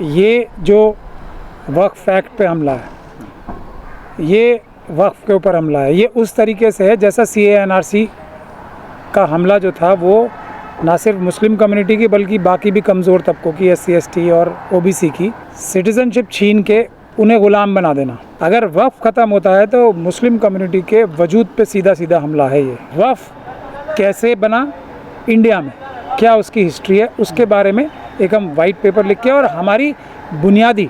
ये जो वक्फ एक्ट पे हमला है, ये वक्फ के ऊपर हमला है, ये उस तरीके से है जैसा CANRC का हमला जो था वो ना सिर्फ मुस्लिम कम्युनिटी की बल्कि बाकी भी कमज़ोर तबकों की, SC ST और OBC की सिटीज़नशिप छीन के उन्हें ग़ुलाम बना देना। अगर वक्फ ख़त्म होता है तो मुस्लिम कम्युनिटी के वजूद पे सीधा सीधा हमला है। ये वक्फ कैसे बना इंडिया में, क्या उसकी हिस्ट्री है, उसके बारे में एक हम वाइट पेपर लिख के और हमारी बुनियादी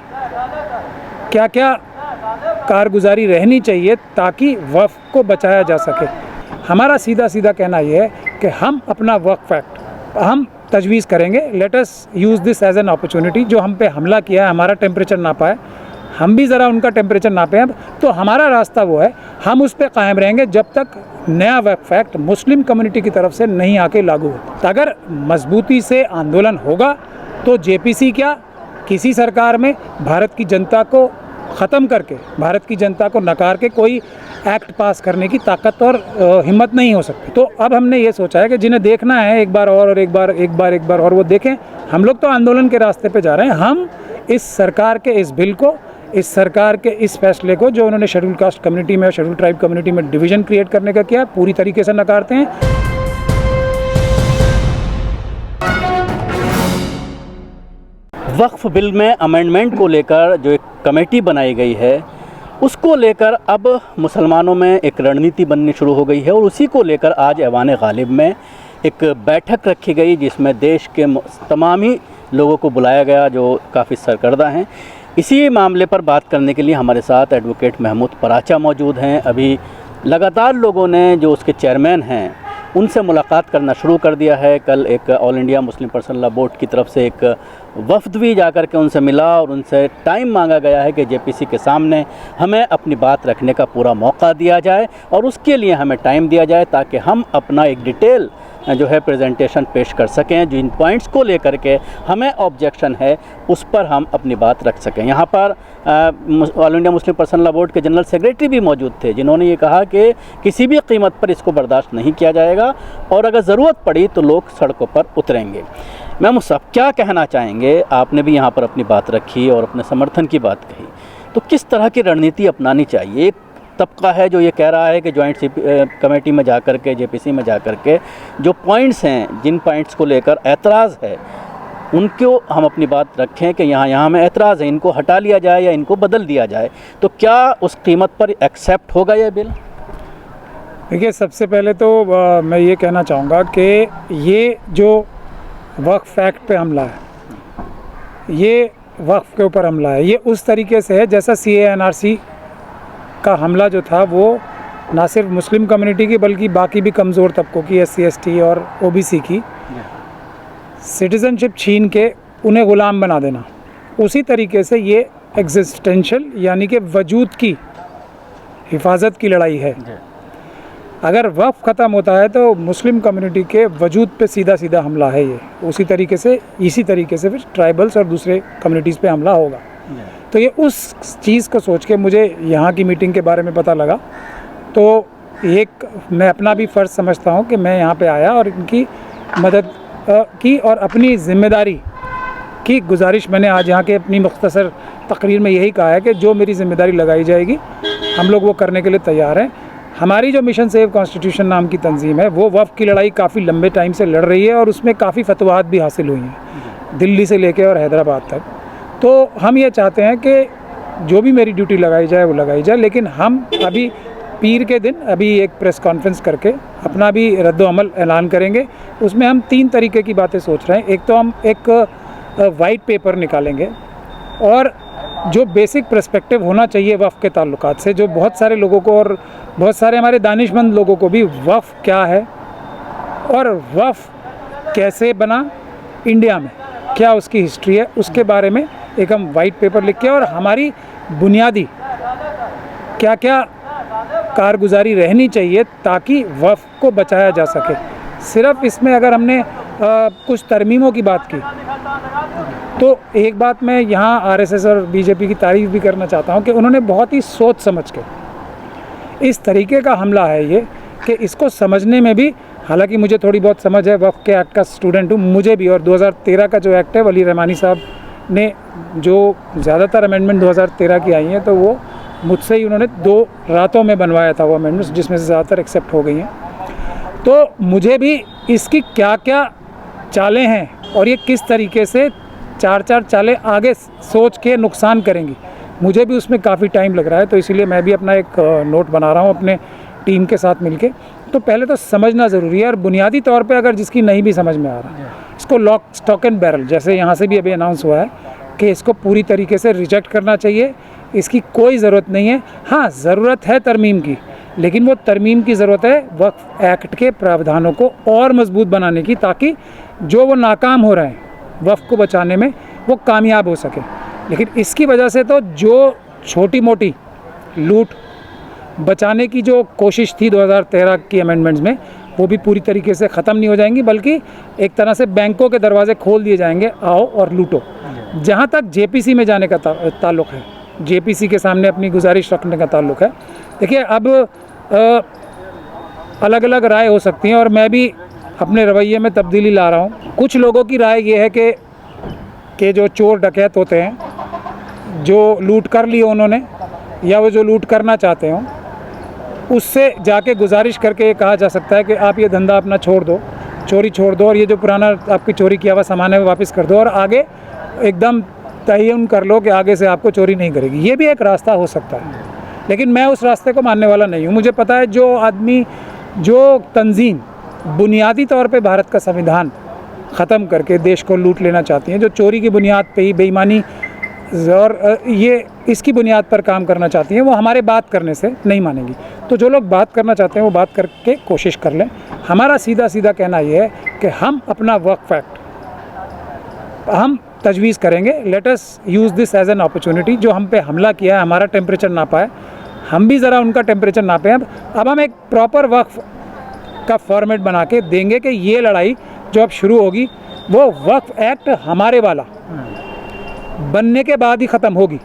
क्या क्या कारगुजारी रहनी चाहिए ताकि वक्फ को बचाया जा सके। हमारा सीधा सीधा कहना ये है कि हम अपना वक्फ एक्ट हम तजवीज़ करेंगे। Let us use this as an opportunity. जो हम पे हमला किया है, हमारा टेम्परेचर नापा है, हम भी ज़रा उनका टेम्परेचर नापें। अब तो हमारा रास्ता वो है, हम उस पर कायम रहेंगे जब तक नया वक्फ एक्ट मुस्लिम कम्युनिटी की तरफ से नहीं आके लागू हो। तो अगर मजबूती से आंदोलन होगा तो JPC क्या, किसी सरकार में भारत की जनता को ख़त्म करके, भारत की जनता को नकार के कोई एक्ट पास करने की ताकत और हिम्मत नहीं हो सकती। तो अब हमने ये सोचा है कि जिन्हें देखना है एक बार और एक बार और वो देखें। हम लोग तो आंदोलन के रास्ते पे जा रहे हैं। हम इस सरकार के इस बिल को, इस सरकार के इस फैसले को जो उन्होंने शेड्यूल कास्ट कम्युनिटी में और शेड्यूल ट्राइब कम्युनिटी में डिवीज़न क्रिएट करने का किया, पूरी तरीके से नकारते हैं। वक्फ बिल में अमेंडमेंट को लेकर जो एक कमेटी बनाई गई है, उसको लेकर अब मुसलमानों में एक रणनीति बननी शुरू हो गई है और उसी को लेकर आज ऐवान गालिब में एक बैठक रखी गई जिसमें देश के तमाम ही लोगों को बुलाया गया जो काफ़ी सरकर्दा हैं। इसी मामले पर बात करने के लिए हमारे साथ एडवोकेट महमूद पराचा मौजूद हैं। अभी लगातार लोगों ने जो उसके चेयरमैन हैं उनसे मुलाकात करना शुरू कर दिया है। कल एक all India Muslim personal law board की तरफ से एक वफ्द भी जाकर के उनसे मिला और उनसे टाइम मांगा गया है कि JPC के सामने हमें अपनी बात रखने का पूरा मौका दिया जाए और उसके लिए हमें टाइम दिया जाए ताकि हम अपना एक डिटेल जो है प्रेजेंटेशन पेश कर सकें। जिन पॉइंट्स को लेकर के हमें ऑब्जेक्शन है उस पर हम अपनी बात रख सकें। यहाँ पर all India Muslim personal law board के जनरल सेक्रेटरी भी मौजूद थे जिन्होंने ये कहा कि किसी भी कीमत पर इसको बर्दाश्त नहीं किया जाएगा और अगर ज़रूरत पड़ी तो लोग सड़कों पर उतरेंगे। मैम साहब क्या कहना चाहेंगे? आपने भी यहाँ पर अपनी बात रखी और अपने समर्थन की बात कही, तो किस तरह की रणनीति अपनानी चाहिए? एक तबका है जो ये कह रहा है कि जॉइंट कमेटी में जाकर के, JPC में जाकर के जो पॉइंट्स हैं, जिन पॉइंट्स को लेकर एतराज़ है उनको हम अपनी बात रखें कि यहाँ में एतराज़ है, इनको हटा लिया जाए या इनको बदल दिया जाए। तो क्या उस कीमत पर एक्सेप्ट होगा यह बिल? देखिए, सबसे पहले तो मैं ये कहना चाहूँगा कि ये जो वक्फ एक्ट पे हमला है, ये वक्फ के ऊपर हमला है, ये उस तरीके से है जैसा CANRC का हमला जो था वो ना सिर्फ मुस्लिम कम्युनिटी की बल्कि बाकी भी कमज़ोर तबकों की, SC ST और OBC की सिटीज़नशिप छीन के उन्हें ग़ुलाम बना देना। उसी तरीके से ये एग्जिस्टेंशियल यानी कि वजूद की हिफाजत की लड़ाई है। अगर वक्फ ख़त्म होता है तो मुस्लिम कम्युनिटी के वजूद पे सीधा सीधा हमला है ये। इसी तरीके से फिर ट्राइबल्स और दूसरे कम्युनिटीज़ पे हमला होगा। तो ये उस चीज़ को सोच के मुझे यहाँ की मीटिंग के बारे में पता लगा, तो एक मैं अपना भी फ़र्ज़ समझता हूँ कि मैं यहाँ पे आया और इनकी मदद की और अपनी ज़िम्मेदारी की गुजारिश मैंने आज यहाँ के अपनी मुख्तसर तकरीर में यही कहा है कि जो मेरी ज़िम्मेदारी लगाई जाएगी हम लोग वो करने के लिए तैयार हैं। हमारी जो मिशन सेव कॉन्स्टिट्यूशन नाम की तंजीम है वो वक्फ की लड़ाई काफ़ी लंबे टाइम से लड़ रही है और उसमें काफ़ी फतवात भी हासिल हुई हैं दिल्ली से लेके और हैदराबाद तक। तो हम ये चाहते हैं कि जो भी मेरी ड्यूटी लगाई जाए वो लगाई जाए, लेकिन हम अभी पीर के दिन अभी एक प्रेस कॉन्फ्रेंस करके अपना भी रद्द-ओ-अमल ऐलान करेंगे। उसमें हम 3 तरीके की बातें सोच रहे हैं। एक तो हम एक वाइट पेपर निकालेंगे और जो बेसिक पर्सपेक्टिव होना चाहिए वफ़ के ताल्लुकात से, जो बहुत सारे लोगों को और बहुत सारे हमारे दानिशमंद लोगों को भी वफ़ क्या है और वफ़ कैसे बना इंडिया में, क्या उसकी हिस्ट्री है, उसके बारे में एक हम वाइट पेपर लिख के और हमारी बुनियादी क्या क्या कारगुजारी रहनी चाहिए ताकि वफ़ को बचाया जा सके। सिर्फ इसमें अगर हमने कुछ तरमीमों की बात की तो एक बात मैं यहाँ RSS और BJP की तारीफ़ भी करना चाहता हूँ कि उन्होंने बहुत ही सोच समझ के इस तरीके का हमला है ये कि इसको समझने में भी, हालांकि मुझे थोड़ी बहुत समझ है, वफ़ के एक्ट का स्टूडेंट हूँ, मुझे भी, और 2013 का जो एक्ट है वली रहमानी साहब ने जो ज़्यादातर अमेंडमेंट 2013 की आई हैं तो वो मुझसे ही उन्होंने 2 रातों में बनवाया था वो अमेंडमेंट्स, जिसमें से ज़्यादातर एक्सेप्ट हो गई हैं। तो मुझे भी इसकी क्या क्या चालें हैं और ये किस तरीके से 4 चालें आगे सोच के नुकसान करेंगी, मुझे भी उसमें काफ़ी टाइम लग रहा है। तो इसीलिए मैं भी अपना एक नोट बना रहा हूँ अपने टीम के साथ मिलके। तो पहले तो समझना ज़रूरी है, और बुनियादी तौर पे अगर जिसकी नहीं भी समझ में आ रहा, इसको लॉक स्टॉक एंड बैरल, जैसे यहाँ से भी अभी अनाउंस हुआ है कि इसको पूरी तरीके से रिजेक्ट करना चाहिए। इसकी कोई ज़रूरत नहीं है। हाँ, ज़रूरत है तरमीम की, लेकिन वो तरमीम की ज़रूरत है वक्फ एक्ट के प्रावधानों को और मजबूत बनाने की, ताकि जो वो नाकाम हो रहे हैं वक्फ को बचाने में वो कामयाब हो सके। लेकिन इसकी वजह से तो जो छोटी मोटी लूट बचाने की जो कोशिश थी 2013 की अमेंडमेंट्स में, वो भी पूरी तरीके से ख़त्म नहीं हो जाएंगी, बल्कि एक तरह से बैंकों के दरवाजे खोल दिए जाएंगे, आओ और लूटो। जहाँ तक जेपीसी में जाने का ताल्लुक़ है, जेपीसी के सामने अपनी गुजारिश रखने का ताल्लुक़ है, देखिए अब अलग अलग राय हो सकती हैं और मैं भी अपने रवैये में तब्दीली ला रहा हूँ। कुछ लोगों की राय ये है कि जो चोर डकैत होते हैं, जो लूट कर ली उन्होंने या वो जो लूट करना चाहते हों, उससे जाके गुजारिश करके ये कहा जा सकता है कि आप ये धंधा अपना छोड़ दो, चोरी छोड़ दो, और ये जो पुराना आपकी चोरी किया हुआ सामान है वो वापस कर दो, और आगे एकदम तयन कर लो कि आगे से आपको चोरी नहीं करेगी। ये भी एक रास्ता हो सकता है, लेकिन मैं उस रास्ते को मानने वाला नहीं हूँ। मुझे पता है जो आदमी, जो तंजीम बुनियादी तौर पे भारत का संविधान ख़त्म करके देश को लूट लेना चाहती हैं, जो चोरी की बुनियाद पे ही, बेईमानी और ये इसकी बुनियाद पर काम करना चाहती हैं, वो हमारे बात करने से नहीं मानेंगी। तो जो लोग बात करना चाहते हैं वो बात करके कोशिश कर लें। हमारा सीधा सीधा कहना ये है कि हम अपना वक्फ एक्ट हम तजवीज़ करेंगे। Let us use this as an opportunity. जो हम पे हमला किया है, हमारा टेम्परेचर नापा है, हम भी ज़रा उनका टेम्परेचर नापें। अब हम एक प्रॉपर वक्फ का फॉर्मेट बना के देंगे कि ये लड़ाई जो अब शुरू होगी वो वक्फ एक्ट हमारे वाला बनने के बाद ही ख़त्म होगी,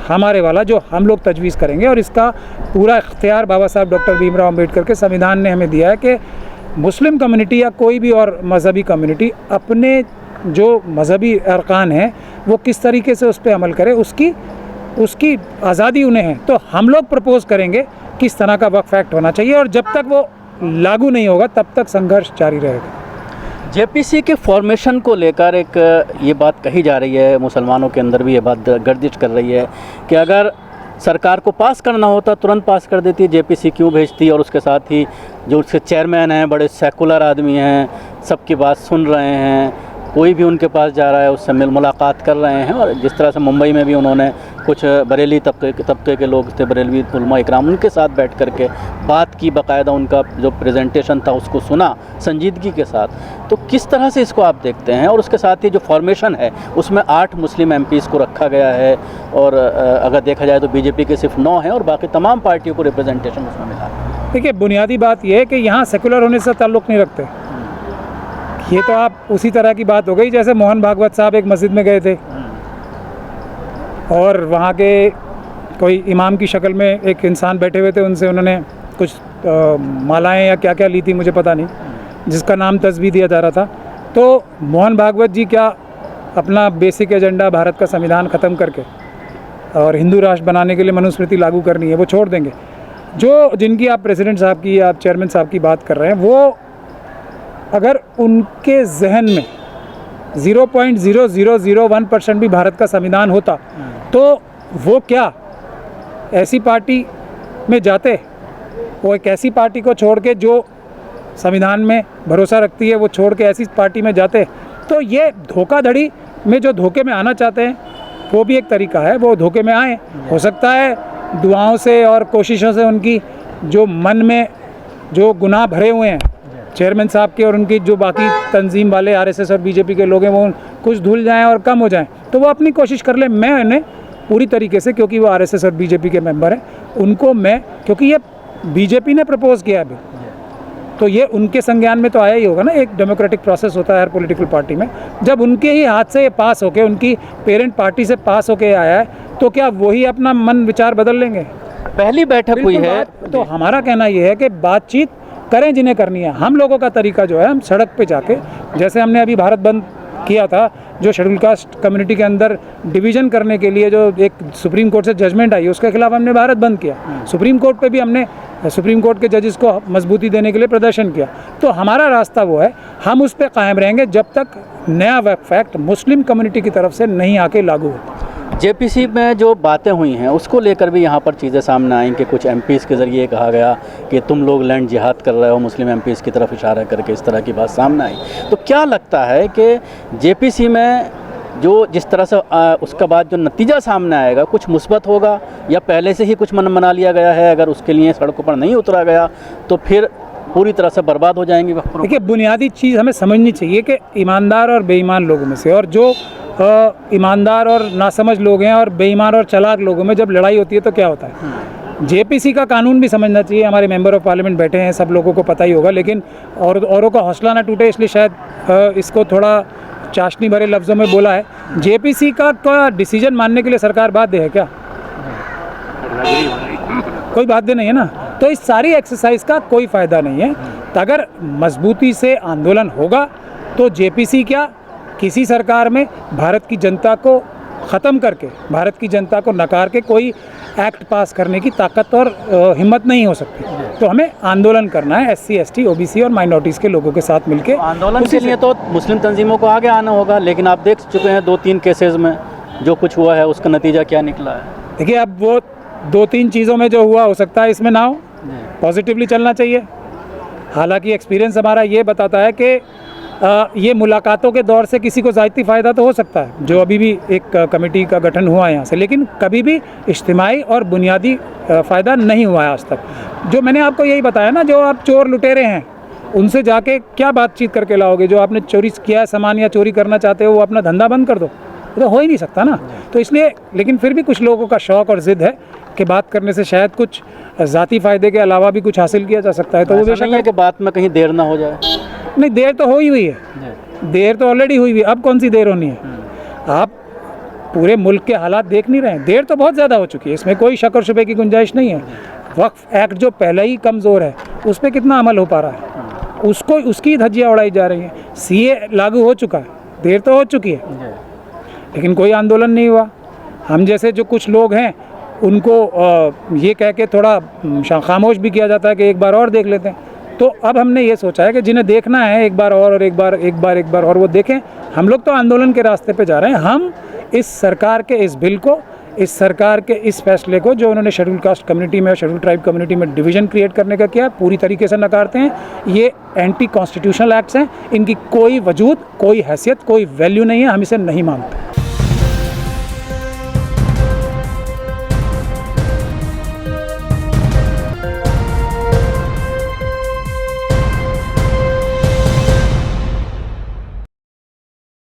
हमारे वाला जो हम लोग तजवीज़ करेंगे। और इसका पूरा इख्तियार बाबा साहब डॉक्टर भीमराव अम्बेडकर के संविधान ने हमें दिया है कि मुस्लिम कम्युनिटी या कोई भी और मज़हबी कम्युनिटी अपने जो मज़हबी अरकान हैं वो किस तरीके से उस पर अमल करे, उसकी आज़ादी उन्हें है। तो हम लोग प्रपोज़ करेंगे किस तरह का वक्फ एक्ट होना चाहिए, और जब तक वो लागू नहीं होगा तब तक संघर्ष जारी रहेगा। जेपीसी के फॉर्मेशन को लेकर एक ये बात कही जा रही है, मुसलमानों के अंदर भी ये बात गर्दिश कर रही है कि अगर सरकार को पास करना होता तुरंत पास कर देती, जेपीसी क्यों भेजती। और उसके साथ ही जो उसके चेयरमैन हैं बड़े सेकुलर आदमी हैं, सबकी बात सुन रहे हैं, कोई भी उनके पास जा रहा है उससे मुलाकात कर रहे हैं। और जिस तरह से मुंबई में भी उन्होंने कुछ बरेली तबके के लोग थे, बरेलवी उलमा इकराम, उनके साथ बैठ कर के बात की, बाकायदा उनका जो प्रेजेंटेशन था उसको सुना संजीदगी के साथ। तो किस तरह से इसको आप देखते हैं? और उसके साथ ही जो फॉर्मेशन है उसमें 8 मुस्लिम एमपीज़ को रखा गया है, और अगर देखा जाए तो बीजेपी के सिर्फ 9 हैं और बाकी तमाम पार्टियों को रिप्रेजेंटेशन उसमें मिला है। देखिए, बुनियादी बात यह है कि यहाँ सेकुलर होने से ताल्लुक़ नहीं रखते। ये तो आप उसी तरह की बात हो गई जैसे मोहन भागवत साहब एक मस्जिद में गए थे और वहाँ के कोई इमाम की शक्ल में एक इंसान बैठे हुए थे, उनसे उन्होंने कुछ मालाएं या क्या क्या ली थी मुझे पता नहीं, जिसका नाम तस्बीह दिया जा रहा था। तो मोहन भागवत जी क्या अपना बेसिक एजेंडा भारत का संविधान ख़त्म करके और हिंदू राष्ट्र बनाने के लिए मनुस्मृति लागू करनी है वो छोड़ देंगे? जो जिनकी आप प्रेसिडेंट साहब की या आप चेयरमैन साहब की बात कर रहे हैं, वो अगर उनके जहन में 0.0001% भी भारत का संविधान होता तो वो क्या ऐसी पार्टी में जाते? वो एक ऐसी पार्टी को छोड़ के जो संविधान में भरोसा रखती है वो छोड़ के ऐसी पार्टी में जाते? तो ये धोखाधड़ी में जो धोखे में आना चाहते हैं वो भी एक तरीका है, वो धोखे में आए। हो सकता है दुआओं से और कोशिशों से उनकी जो मन में जो गुनाह भरे हुए हैं चेयरमैन साहब के और उनकी जो बाकी तंजीम वाले आरएसएस और बीजेपी के लोग हैं वो कुछ धुल जाएं और कम हो जाएं, तो वो अपनी कोशिश कर लें। मैं उन्हें पूरी तरीके से, क्योंकि वो आरएसएस और बीजेपी के मेंबर हैं, उनको मैं, क्योंकि ये बीजेपी ने प्रपोज़ किया है अभी, तो ये उनके संज्ञान में तो आया ही होगा ना। एक डेमोक्रेटिक प्रोसेस होता है हर पॉलिटिकल पार्टी में, जब उनके ही हाथ से ये पास होके, उनकी पेरेंट पार्टी से पास होके आया है, तो क्या वही अपना मन विचार बदल लेंगे? पहली बैठक हुई है तो हमारा कहना ये है कि बातचीत करें जिन्हें करनी है। हम लोगों का तरीका जो है, हम सड़क पे जाके, जैसे हमने अभी भारत बंद किया था, जो शेड्यूल कास्ट कम्युनिटी के अंदर डिवीज़न करने के लिए जो एक सुप्रीम कोर्ट से जजमेंट आई उसके खिलाफ हमने भारत बंद किया। सुप्रीम कोर्ट पे भी हमने सुप्रीम कोर्ट के जजेस को मजबूती देने के लिए प्रदर्शन किया। तो हमारा रास्ता वो है, हम उस पर कायम रहेंगे जब तक नया वक्फ एक्ट मुस्लिम कम्युनिटी की तरफ से नहीं आके लागू होता। जेपीसी में जो बातें हुई हैं उसको लेकर भी यहाँ पर चीज़ें सामने आई कि कुछ एमपीज़ के ज़रिए कहा गया कि तुम लोग लैंड जिहाद कर रहे हो, मुस्लिम एमपीज़ की तरफ इशारा करके इस तरह की बात सामने आई। तो क्या लगता है कि जेपीसी में जो जिस तरह से उसका बाद जो नतीजा सामने आएगा कुछ मुस्बत होगा, या पहले से ही कुछ मन मना लिया गया है, अगर उसके लिए सड़कों पर नहीं उतरा गया तो फिर पूरी तरह से बर्बाद हो जाएंगी वक्फ? देखिए, बुनियादी चीज़ हमें समझनी चाहिए कि ईमानदार और बेईमान लोगों में से, और जो ईमानदार और नासमझ लोग हैं और बेईमान और चालाक लोगों में जब लड़ाई होती है तो क्या होता है। जेपीसी का कानून भी समझना चाहिए। हमारे मेंबर ऑफ पार्लियामेंट बैठे हैं, सब लोगों को पता ही होगा, लेकिन औरों का हौसला ना टूटे इसलिए शायद इसको थोड़ा चाशनी भरे लफ्ज़ों में बोला है। जेपीसी का डिसीजन मानने के लिए सरकार बाध्य है क्या? कोई बाध्य नहीं है ना। तो इस सारी एक्सरसाइज का कोई फ़ायदा नहीं है। तो अगर मजबूती से आंदोलन होगा तो जेपीसी क्या, किसी सरकार में भारत की जनता को ख़त्म करके, भारत की जनता को नकार के कोई एक्ट पास करने की ताकत और हिम्मत नहीं हो सकती। तो हमें आंदोलन करना है SC, ST, OBC और माइनॉरिटीज़ के लोगों के साथ मिलके। आंदोलन के लिए तो मुस्लिम तंजीमों को आगे आना होगा, लेकिन आप देख चुके हैं 2-3 केसेस में जो कुछ हुआ है उसका नतीजा क्या निकला है। देखिए, अब वो 2-3 चीज़ों में जो हुआ हो सकता है इसमें ना हो, पॉजिटिवली चलना चाहिए। हालांकि एक्सपीरियंस हमारा ये बताता है कि ये मुलाकातों के दौर से किसी को ज़ाती फ़ायदा तो हो सकता है, जो अभी भी एक कमेटी का गठन हुआ है यहाँ से, लेकिन कभी भी इज्तिमाई और बुनियादी फ़ायदा नहीं हुआ है आज तक। जो मैंने आपको यही बताया ना, जो आप चोर लुटेरे हैं उनसे जाके क्या बातचीत करके लाओगे? जो आपने चोरी किया है सामान या चोरी करना चाहते हो वो अपना धंधा बंद कर दो, तो हो ही नहीं सकता ना। तो इसलिए, लेकिन फिर भी कुछ लोगों का शौक़ और ज़िद है कि बात करने से शायद कुछ ज़ाती फ़ायदे के अलावा भी कुछ हासिल किया जा सकता है। तो वो बेशक नहीं है कि बात में कहीं देर ना हो जाए। नहीं, देर तो हो ही हुई है, देर तो ऑलरेडी हुई हुई है, अब कौन सी देर होनी है? आप पूरे मुल्क के हालात देख नहीं रहे हैं, देर तो बहुत ज़्यादा हो चुकी है, इसमें कोई शक और शुबे की गुंजाइश नहीं है। वक्फ एक्ट जो पहले ही कमज़ोर है उस पर कितना अमल हो पा रहा है, उसको उसकी धज्जियाँ उड़ाई जा रही हैं। CA लागू हो चुका है, देर तो हो चुकी है, लेकिन कोई आंदोलन नहीं हुआ। हम जैसे जो कुछ लोग हैं उनको ये कह के थोड़ा खामोश भी किया जाता है कि एक बार और देख लेते हैं। तो अब हमने ये सोचा है कि जिन्हें देखना है एक बार और एक बार और वो देखें। हम लोग तो आंदोलन के रास्ते पे जा रहे हैं। हम इस सरकार के इस बिल को, इस सरकार के इस फैसले को जो उन्होंने शेड्यूल कास्ट कम्युनिटी में और शेड्यूल ट्राइब कम्युनिटी में डिवीज़न क्रिएट करने का किया, पूरी तरीके से नकारते हैं। ये एंटी कॉन्स्टिट्यूशनल एक्ट्स हैं, इनकी कोई वजूद, कोई हैसियत, कोई वैल्यू नहीं है, हम इसे नहीं मानते।